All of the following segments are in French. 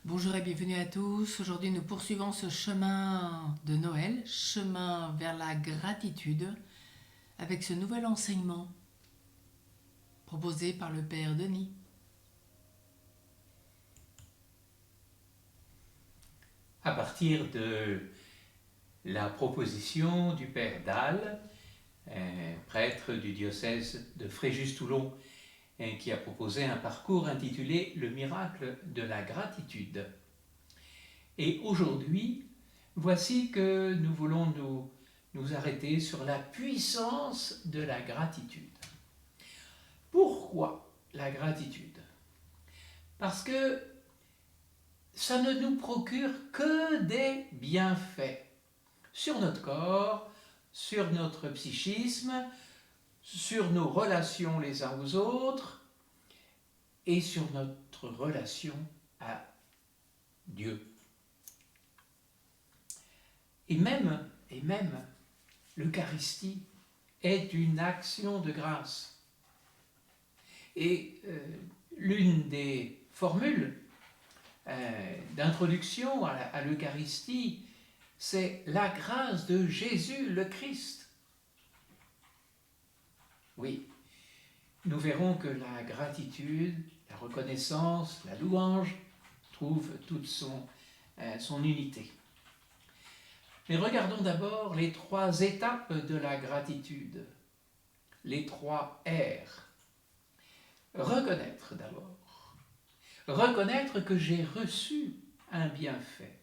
Bonjour et bienvenue à tous. Aujourd'hui, nous poursuivons ce chemin de Noël, chemin vers la gratitude, avec ce nouvel enseignement proposé par le Père Denis. À partir de la proposition du Père Dalle, prêtre du diocèse de Fréjus-Toulon, qui a proposé un parcours intitulé « Le miracle de la gratitude ». Et aujourd'hui, voici que nous voulons nous arrêter sur la puissance de la gratitude. Pourquoi la gratitude? Parce que ça ne nous procure que des bienfaits sur notre corps, sur notre psychisme, sur nos relations les uns aux autres et sur notre relation à Dieu. Et même l'Eucharistie est une action de grâce. Et l'une des formules d'introduction à l'Eucharistie, c'est la grâce de Jésus le Christ. Oui, nous verrons que la gratitude, la reconnaissance, la louange trouvent toute son unité. Mais regardons d'abord les 3 étapes de la gratitude, les 3 R. Reconnaître d'abord. Reconnaître que j'ai reçu un bienfait.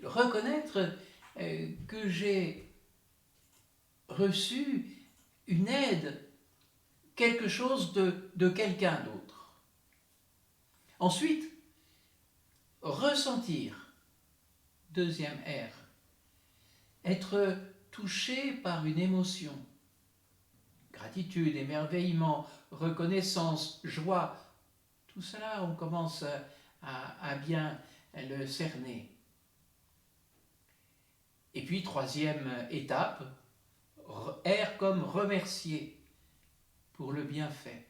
Reconnaître que j'ai reçu une aide, quelque chose de quelqu'un d'autre. Ensuite, ressentir, deuxième R, être touché par une émotion, gratitude, émerveillement, reconnaissance, joie, tout cela on commence à bien le cerner. Et puis troisième étape, R comme remercier pour le bienfait,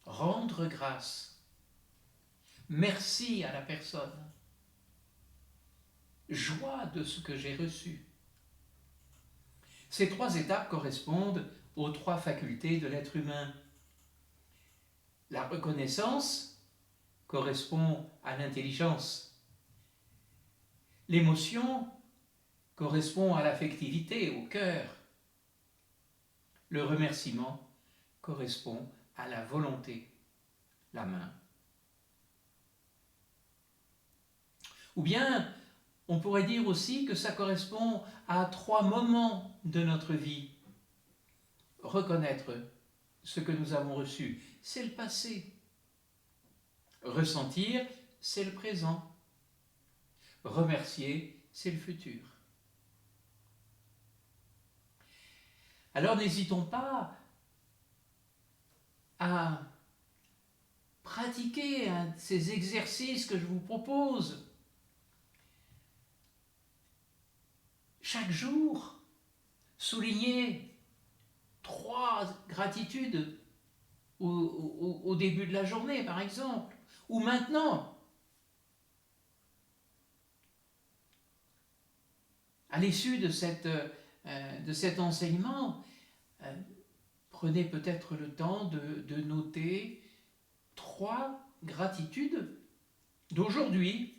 rendre grâce, merci à la personne, joie de ce que j'ai reçu. Ces 3 étapes correspondent aux 3 facultés de l'être humain. La reconnaissance correspond à l'intelligence. L'émotion correspond à l'affectivité, au cœur. Le remerciement correspond à la volonté, la main. Ou bien, on pourrait dire aussi que ça correspond à 3 moments de notre vie. Reconnaître ce que nous avons reçu, c'est le passé. Ressentir, c'est le présent. Remercier, c'est le futur. Alors n'hésitons pas à pratiquer ces exercices que je vous propose. Chaque jour, soulignez 3 gratitudes au début de la journée, par exemple, ou maintenant. À l'issue de cet enseignement, prenez peut-être le temps de noter 3 gratitudes d'aujourd'hui,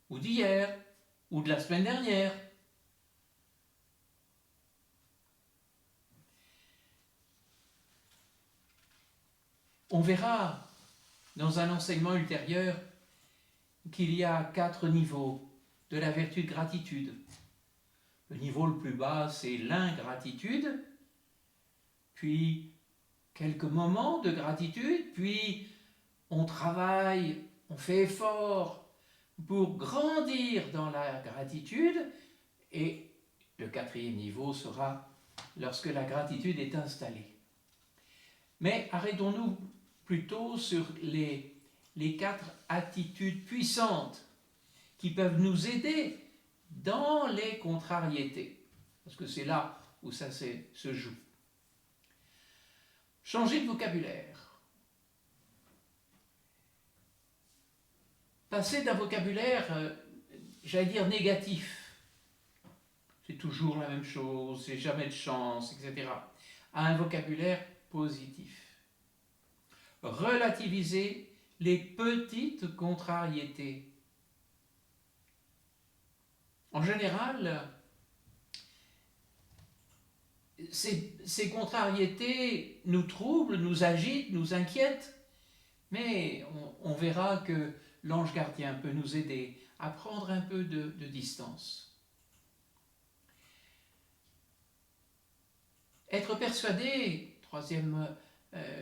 ou d'hier, ou de la semaine dernière. On verra dans un enseignement ultérieur qu'il y a 4 niveaux de la vertu de gratitude. Le niveau le plus bas, c'est l'ingratitude, puis quelques moments de gratitude, puis on travaille, on fait effort pour grandir dans la gratitude, et le 4e niveau sera lorsque la gratitude est installée. Mais arrêtons-nous plutôt sur les 4 attitudes puissantes qui peuvent nous aider dans les contrariétés, parce que c'est là où ça se joue. Changer de vocabulaire. passer d'un vocabulaire, j'allais dire négatif, c'est toujours la même chose, c'est jamais de chance, etc., à un vocabulaire positif. Relativiser les petites contrariétés. En général, ces contrariétés nous troublent, nous agitent, nous inquiètent, mais on verra que l'ange gardien peut nous aider à prendre un peu de distance. Être persuadé, troisième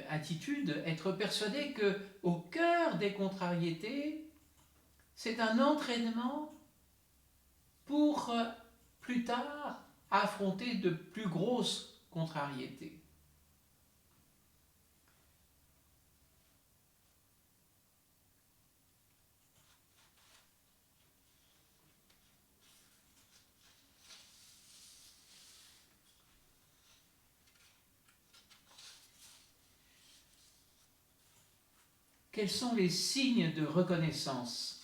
attitude, être persuadé qu'au cœur des contrariétés, c'est un entraînement pour plus tard affronter de plus grosses contrariétés. Quels sont les signes de reconnaissance ?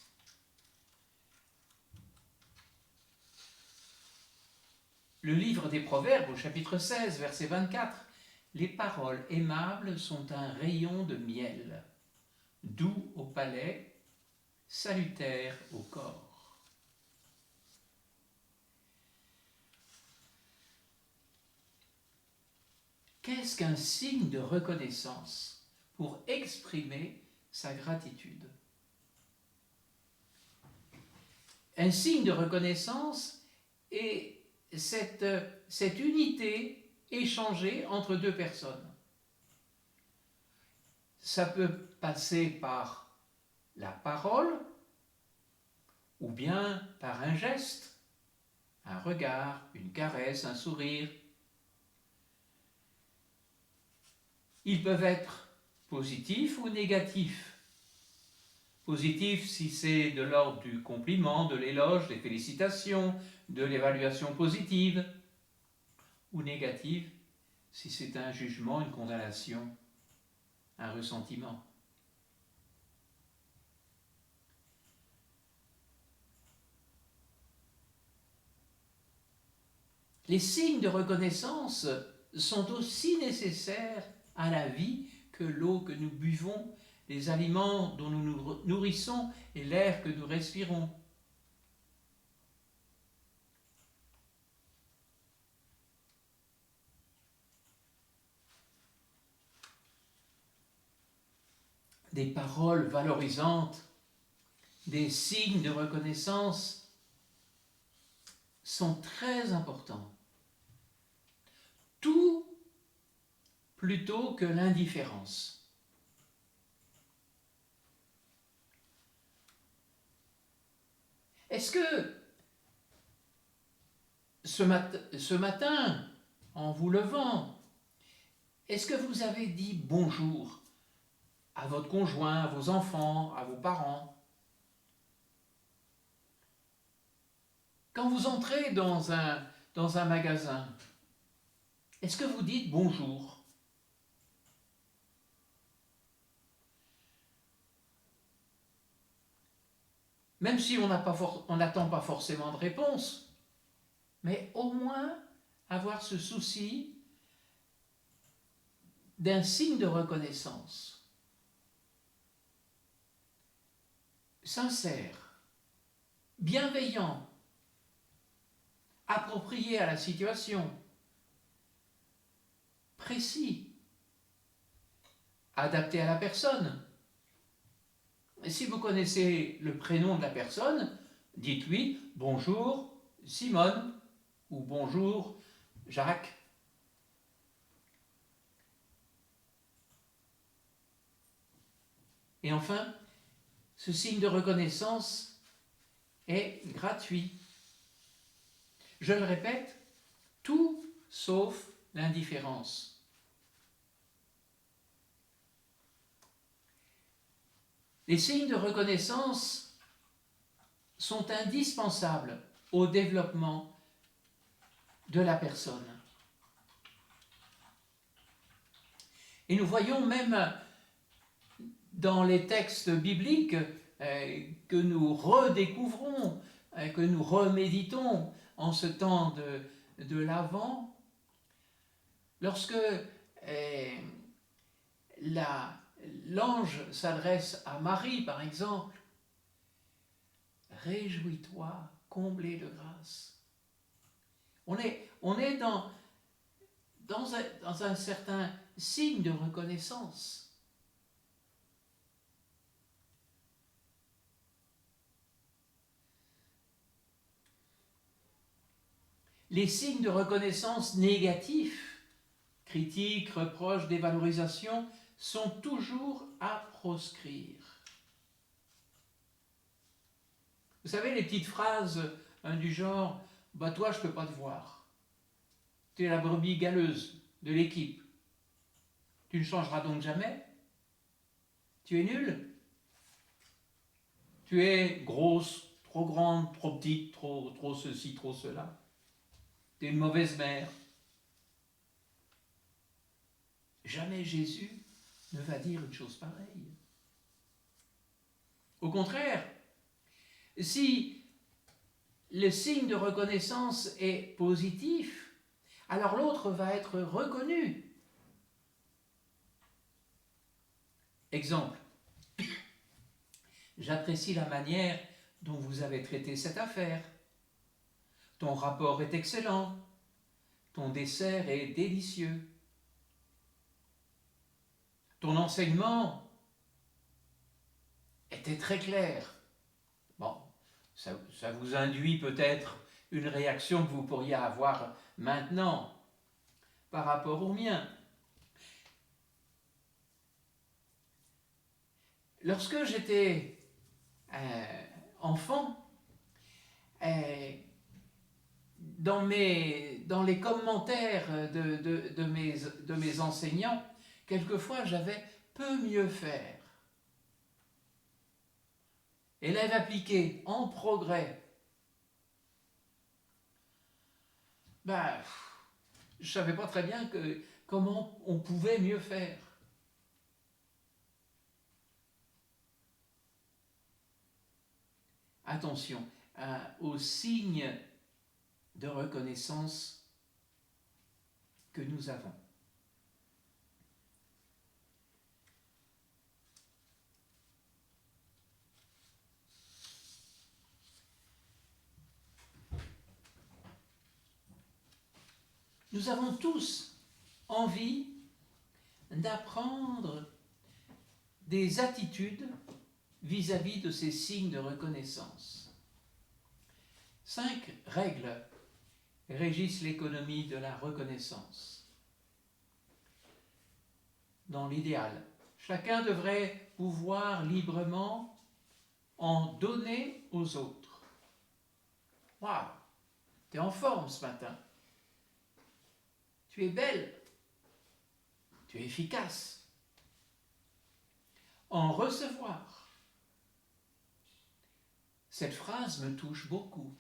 Le livre des Proverbes, au chapitre 16, verset 24, « Les paroles aimables sont un rayon de miel, doux au palais, salutaire au corps. » Qu'est-ce qu'un signe de reconnaissance pour exprimer sa gratitude? Un signe de reconnaissance est cette unité échangée entre deux personnes. Ça peut passer par la parole ou bien par un geste, un regard, une caresse, un sourire. Ils peuvent être positifs ou négatifs. Positif si c'est de l'ordre du compliment, de l'éloge, des félicitations, de l'évaluation positive, ou négatif si c'est un jugement, une condamnation, un ressentiment. Les signes de reconnaissance sont aussi nécessaires à la vie que l'eau que nous buvons, les aliments dont nous nous nourrissons et l'air que nous respirons. Des paroles valorisantes, des signes de reconnaissance sont très importants. Tout plutôt que l'indifférence. Est-ce que ce matin, en vous levant, est-ce que vous avez dit bonjour à votre conjoint, à vos enfants, à vos parents? Quand vous entrez dans un magasin, est-ce que vous dites bonjour? Même si on n'attend pas forcément de réponse, mais au moins avoir ce souci d'un signe de reconnaissance. Sincère, bienveillant, approprié à la situation, précis, adapté à la personne. Et si vous connaissez le prénom de la personne, dites oui, bonjour Simone ou bonjour Jacques. Et enfin, ce signe de reconnaissance est gratuit. Je le répète, tout sauf l'indifférence. Les signes de reconnaissance sont indispensables au développement de la personne. Et nous voyons même dans les textes bibliques que nous redécouvrons, que nous reméditons en ce temps de l'Avent, lorsque l'ange s'adresse à Marie, par exemple, « Réjouis-toi, comblée de grâce ». On est dans un certain signe de reconnaissance. Les signes de reconnaissance négatifs, critiques, reproches, dévalorisation, sont toujours à proscrire. Vous savez, les petites phrases du genre « bah toi, je ne peux pas te voir. Tu es la brebis galeuse de l'équipe. Tu ne changeras donc jamais. Tu es nulle. Tu es grosse, trop grande, trop petite, trop ceci, trop cela. Tu es une mauvaise mère. » Jamais Jésus ne va dire une chose pareille. Au contraire, si le signe de reconnaissance est positif, alors l'autre va être reconnu. Exemple, j'apprécie la manière dont vous avez traité cette affaire. Ton rapport est excellent. Ton dessert est délicieux. Ton enseignement était très clair. Bon, ça vous induit peut-être une réaction que vous pourriez avoir maintenant par rapport au mien. Lorsque j'étais enfant, dans les commentaires de mes enseignants, quelquefois j'avais peu mieux faire. Élève appliqué, en progrès. Je ne savais pas très bien comment on pouvait mieux faire. Attention aux signes de reconnaissance que nous avons. Nous avons tous envie d'apprendre des attitudes vis-à-vis de ces signes de reconnaissance. 5 règles régissent l'économie de la reconnaissance. Dans l'idéal, chacun devrait pouvoir librement en donner aux autres. Waouh, tu es en forme ce matin. Tu es belle. Tu es efficace. En recevoir. Cette phrase me touche beaucoup.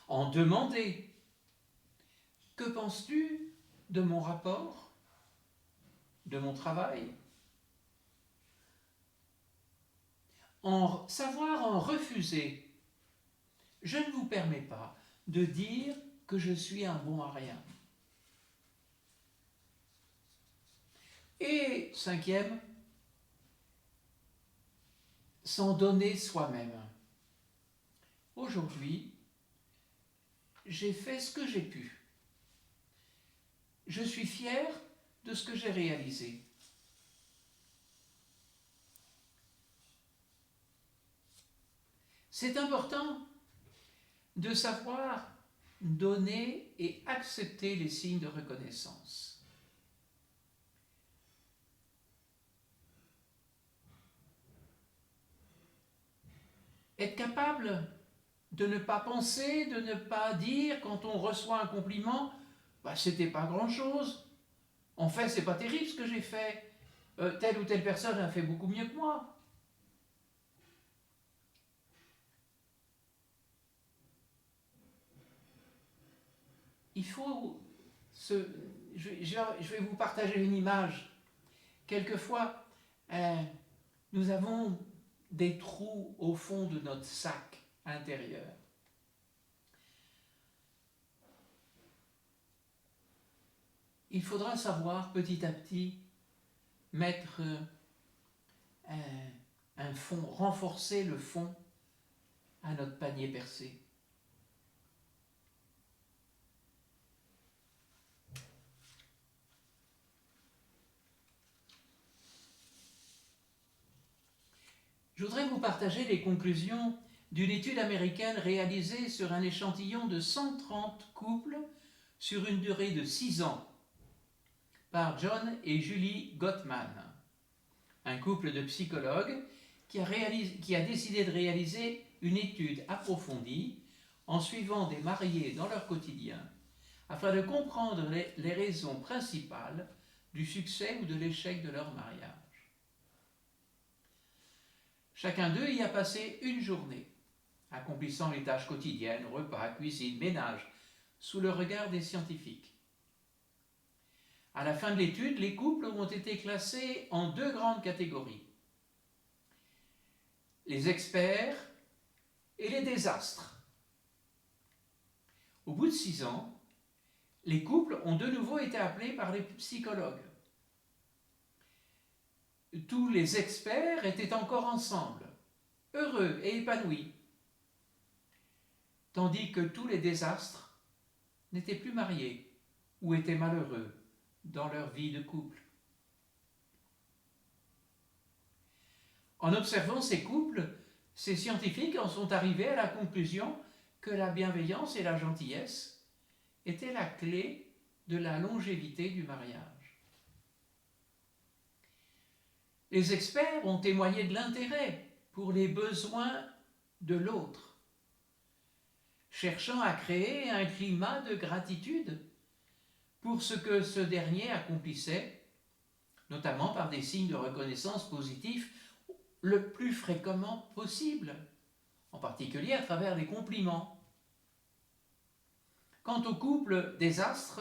En demander. Que penses-tu de mon rapport? De mon travail? En savoir en refuser. Je ne vous permets pas de dire que je suis un bon à rien. Et 5e, s'en donner soi-même. Aujourd'hui, j'ai fait ce que j'ai pu. Je suis fier de ce que j'ai réalisé. C'est important de savoir donner et accepter les signes de reconnaissance. Être capable de ne pas penser, de ne pas dire quand on reçoit un compliment, c'était pas grand-chose. En fait, c'est pas terrible ce que j'ai fait. Telle ou telle personne a fait beaucoup mieux que moi. Il faut je vais vous partager une image. Quelquefois, nous avons des trous au fond de notre sac intérieur. Il faudra savoir petit à petit mettre un fond, renforcer le fond à notre panier percé. Je voudrais vous partager les conclusions d'une étude américaine réalisée sur un échantillon de 130 couples sur une durée de 6 ans par John et Julie Gottman, un couple de psychologues qui a décidé de réaliser une étude approfondie en suivant des mariés dans leur quotidien afin de comprendre les raisons principales du succès ou de l'échec de leur mariage. Chacun d'eux y a passé une journée, accomplissant les tâches quotidiennes, repas, cuisine, ménage, sous le regard des scientifiques. À la fin de l'étude, les couples ont été classés en 2 grandes catégories. Les experts et les désastres. Au bout de 6 ans, les couples ont de nouveau été appelés par les psychologues. Tous les experts étaient encore ensemble, heureux et épanouis, tandis que tous les désastres n'étaient plus mariés ou étaient malheureux dans leur vie de couple. En observant ces couples, ces scientifiques en sont arrivés à la conclusion que la bienveillance et la gentillesse étaient la clé de la longévité du mariage. Les experts ont témoigné de l'intérêt pour les besoins de l'autre, cherchant à créer un climat de gratitude pour ce que ce dernier accomplissait, notamment par des signes de reconnaissance positifs le plus fréquemment possible, en particulier à travers les compliments. Quant au couple désastre,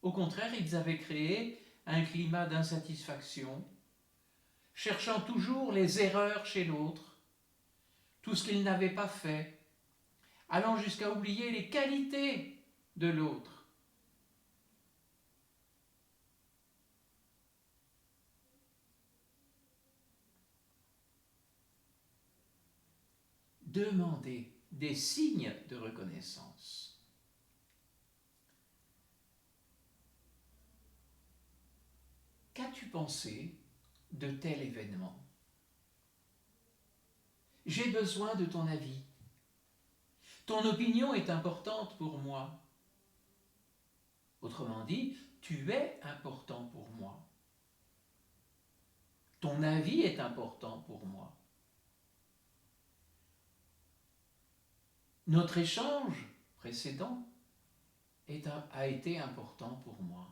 au contraire, ils avaient créé un climat d'insatisfaction, cherchant toujours les erreurs chez l'autre, tout ce qu'il n'avait pas fait, allant jusqu'à oublier les qualités de l'autre. Demandez des signes de reconnaissance. Qu'as-tu pensé de tel événement? J'ai besoin de ton avis. Ton opinion est importante pour moi. Autrement dit, tu es important pour moi. Ton avis est important pour moi. Notre échange précédent a été important pour moi.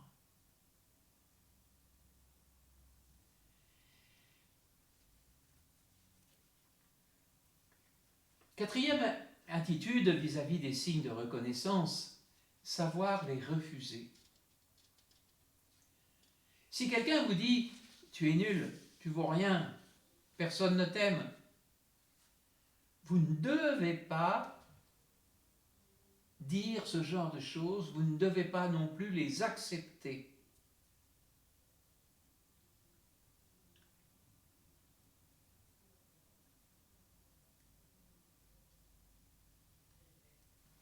Quatrième attitude vis-à-vis des signes de reconnaissance, savoir les refuser. Si quelqu'un vous dit « tu es nul, tu vaux rien, personne ne t'aime », vous ne devez pas dire ce genre de choses, vous ne devez pas non plus les accepter.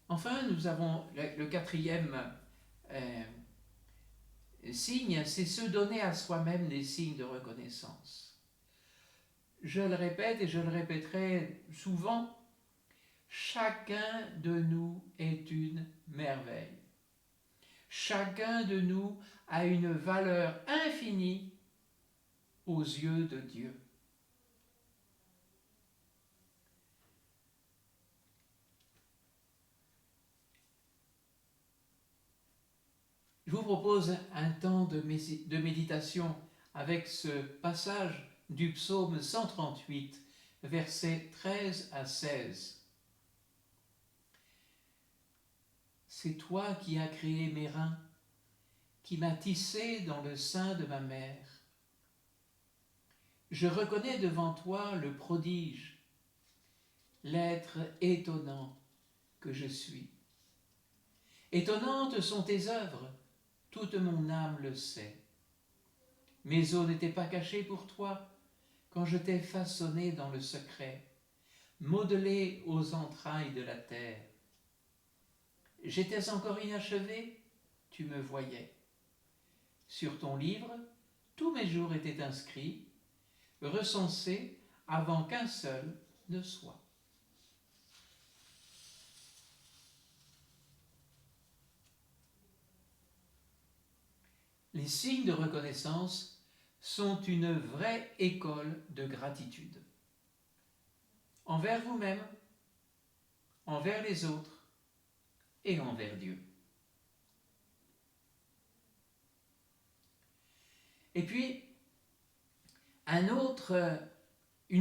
Enfin, nous avons le quatrième signe, c'est se donner à soi-même des signes de reconnaissance. Je le répète et je le répéterai souvent, chacun de nous est une merveille. Chacun de nous a une valeur infinie aux yeux de Dieu. Je vous propose un temps de méditation avec ce passage du psaume 138, versets 13 à 16. C'est toi qui as créé mes reins, qui m'as tissé dans le sein de ma mère. je reconnais devant toi le prodige, l'être étonnant que je suis. Étonnantes sont tes œuvres, toute mon âme le sait. Mes os n'étaient pas cachés pour toi quand je t'ai façonné dans le secret, modelé aux entrailles de la terre. J'étais encore inachevé, tu me voyais. Sur ton livre, tous mes jours étaient inscrits, recensés avant qu'un seul ne soit. Les signes de reconnaissance sont une vraie école de gratitude. Envers vous-même, envers les autres et envers Dieu. Et puis, une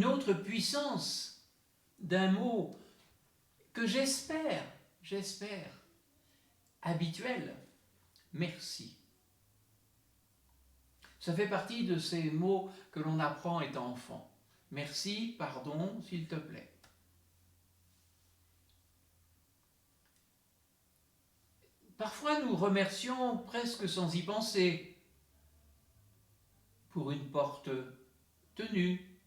autre puissance d'un mot que j'espère habituel, merci. Ça fait partie de ces mots que l'on apprend étant enfant. Merci, pardon, s'il te plaît. Parfois, nous remercions presque sans y penser pour une porte tenue,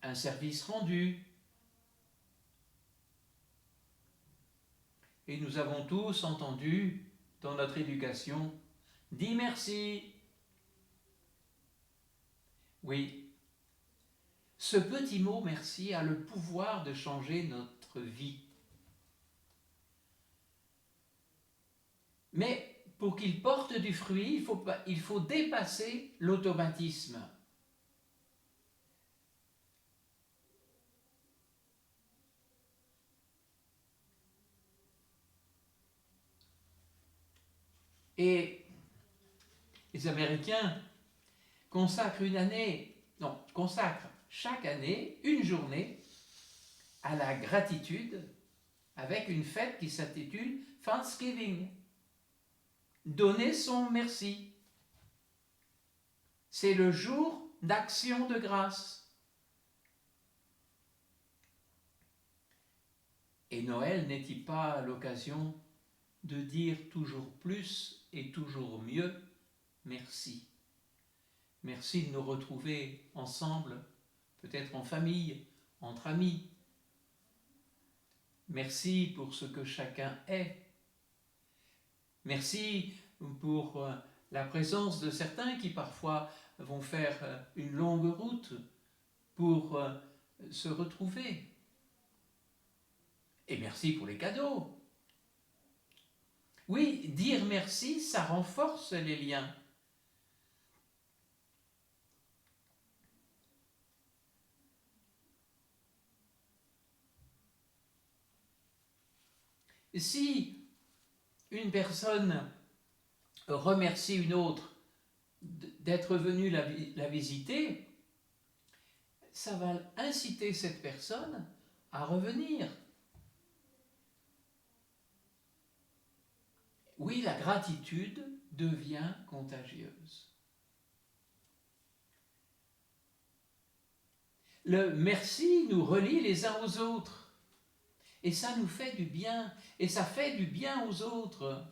un service rendu. Et nous avons tous entendu dans notre éducation, dis merci. Oui, ce petit mot merci a le pouvoir de changer notre vie. Mais pour qu'il porte du fruit, il faut dépasser l'automatisme. Et les Américains consacrent chaque année une journée à la gratitude avec une fête qui s'intitule Thanksgiving. Donner son merci. C'est le jour d'action de grâce. Et Noël n'est-il pas l'occasion de dire toujours plus et toujours mieux merci. Merci de nous retrouver ensemble, peut-être en famille, entre amis. Merci pour ce que chacun est. Merci pour la présence de certains qui parfois vont faire une longue route pour se retrouver. Et merci pour les cadeaux. Oui, dire merci, ça renforce les liens. Si une personne remercie une autre d'être venue la visiter, ça va inciter cette personne à revenir. Oui, la gratitude devient contagieuse. Le merci nous relie les uns aux autres. Et ça nous fait du bien. Et ça fait du bien aux autres.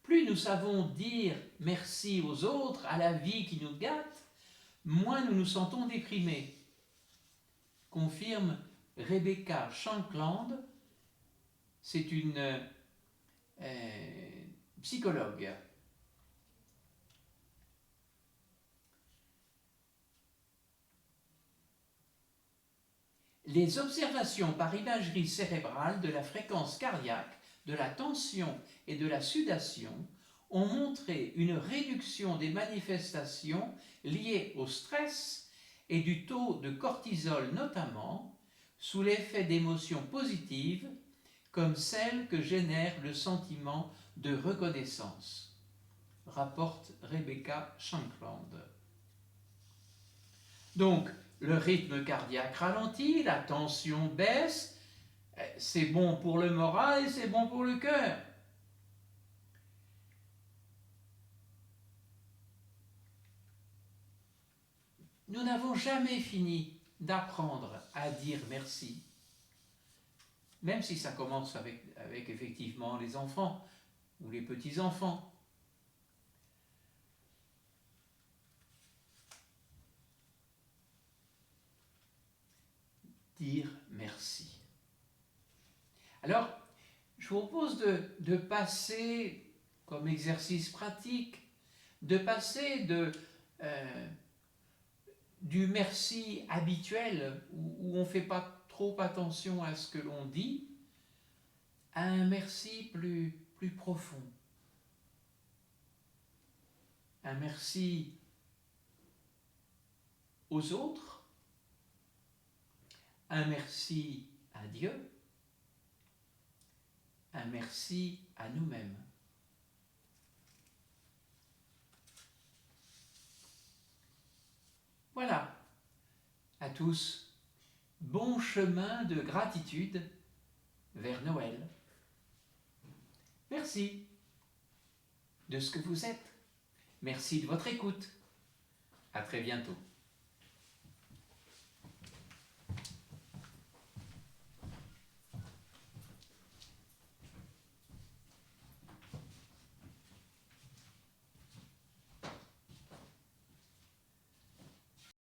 Plus nous savons dire merci aux autres, à la vie qui nous gâte, moins nous nous sentons déprimés. Confirme Rebecca Shankland, c'est une psychologue. Les observations par imagerie cérébrale de la fréquence cardiaque, de la tension et de la sudation ont montré une réduction des manifestations liées au stress et du taux de cortisol notamment, sous l'effet d'émotions positives comme celles que génère le sentiment de reconnaissance, rapporte Rebecca Shankland. Donc, le rythme cardiaque ralentit, la tension baisse, c'est bon pour le moral et c'est bon pour le cœur. nous n'avons jamais fini d'apprendre à dire merci, même si ça commence avec effectivement les enfants ou les petits-enfants. Dire merci. Alors, je vous propose de passer, comme exercice pratique, de passer du merci habituel, où on ne fait pas trop attention à ce que l'on dit, à un merci plus profond. Un merci aux autres, un merci à Dieu, un merci à nous-mêmes. Voilà, à tous, bon chemin de gratitude vers Noël. Merci de ce que vous êtes. Merci de votre écoute. À très bientôt.